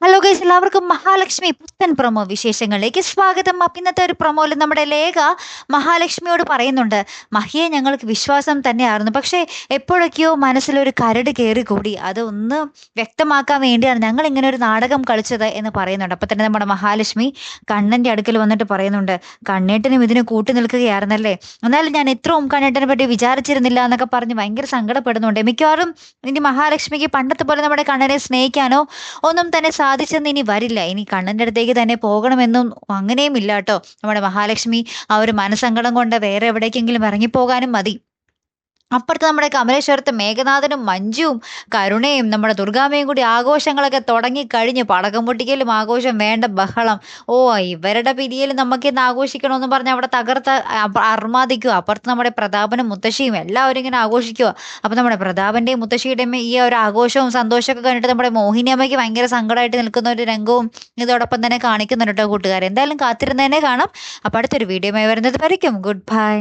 Hello guys, എല്ലാവർക്കും മഹാലക്ഷ്മി പുത്തൻ promo വിശേഷങ്ങളിലേക്ക് സ്വാഗതം. അപ്പം ഇന്നത്തെ ഒരു പ്രൊമോയിൽ നമ്മുടെ ലേഖ മഹാലക്ഷ്മിയോട് പറയുന്നുണ്ട്, മഹിയെ ഞങ്ങൾക്ക് വിശ്വാസം തന്നെയായിരുന്നു, പക്ഷേ എപ്പോഴൊക്കെയോ മനസ്സിലൊരു കരട് കയറി കൂടി, അത് ഒന്ന് വ്യക്തമാക്കാൻ വേണ്ടിയാണ് ഞങ്ങൾ ഇങ്ങനെ ഒരു നാടകം കളിച്ചത് എന്ന് പറയുന്നുണ്ട്. അപ്പം തന്നെ നമ്മുടെ മഹാലക്ഷ്മി കണ്ണൻ്റെ അടുക്കൽ വന്നിട്ട് പറയുന്നുണ്ട്, കണ്ണേട്ടനും ഇതിന് കൂട്ടി നിൽക്കുകയായിരുന്നല്ലേ, എന്നാലും ഞാൻ ഇത്രയും കണ്ണേട്ടനെ പറ്റി വിചാരിച്ചിരുന്നില്ല എന്നൊക്കെ പറഞ്ഞ് ഭയങ്കര സങ്കടപ്പെടുന്നുണ്ട്. മിക്കവാറും ഇനി മഹാലക്ഷ്മിക്ക് പണ്ടത്തെ പോലെ നമ്മുടെ കണ്ണനെ സ്നേഹിക്കാനോ ഒന്നും തന്നെ സാധിച്ചെന്ന് ഇനി വരില്ല. ഇനി കണ്ണന്റെ അടുത്തേക്ക് തന്നെ പോകണമെന്നും അങ്ങനെയും ഇല്ല കേട്ടോ. നമ്മുടെ മഹാലക്ഷ്മി ആ ഒരു മനസ്സങ്കടം കൊണ്ട് വേറെ എവിടേക്കെങ്കിലും ഇറങ്ങിപ്പോകാനും മതി. അപ്പുറത്ത് നമ്മുടെ കമലേശ്വരത്ത് മേഘനാഥനും മഞ്ജുവും കരുണയും നമ്മുടെ ദുർഗാമ്മയും കൂടി ആഘോഷങ്ങളൊക്കെ തുടങ്ങിക്കഴിഞ്ഞ് പടക്കം പൊട്ടിക്കലും ആഘോഷം വേണ്ട ബഹളം. ഓ, ഇവരുടെ പിരിയൽ നമുക്കിന്ന് ആഘോഷിക്കണമെന്ന് പറഞ്ഞ് അവിടെ തകർത്ത് അർമാദിക്കുക. അപ്പുറത്ത് നമ്മുടെ പ്രതാപനും മുത്തശ്ശിയും എല്ലാവരും ഇങ്ങനെ ആഘോഷിക്കുക. അപ്പം നമ്മുടെ പ്രതാപന്റെയും മുത്തശ്ശിയുടെയും ഈ ഒരു ആഘോഷവും സന്തോഷമൊക്കെ കണ്ടിട്ട് നമ്മുടെ മോഹിനിയമ്മയ്ക്ക് ഭയങ്കര സങ്കടമായിട്ട് നിൽക്കുന്ന ഒരു രംഗവും ഇതോടൊപ്പം തന്നെ കാണിക്കുന്നുണ്ട് കേട്ടോ കൂട്ടുകാരെ. എന്തായാലും കാത്തിരുന്നതന്നെ കാണാം. അപ്പം അടുത്തൊരു വീഡിയോ വരുന്നത് വരയ്ക്കും. Good bye.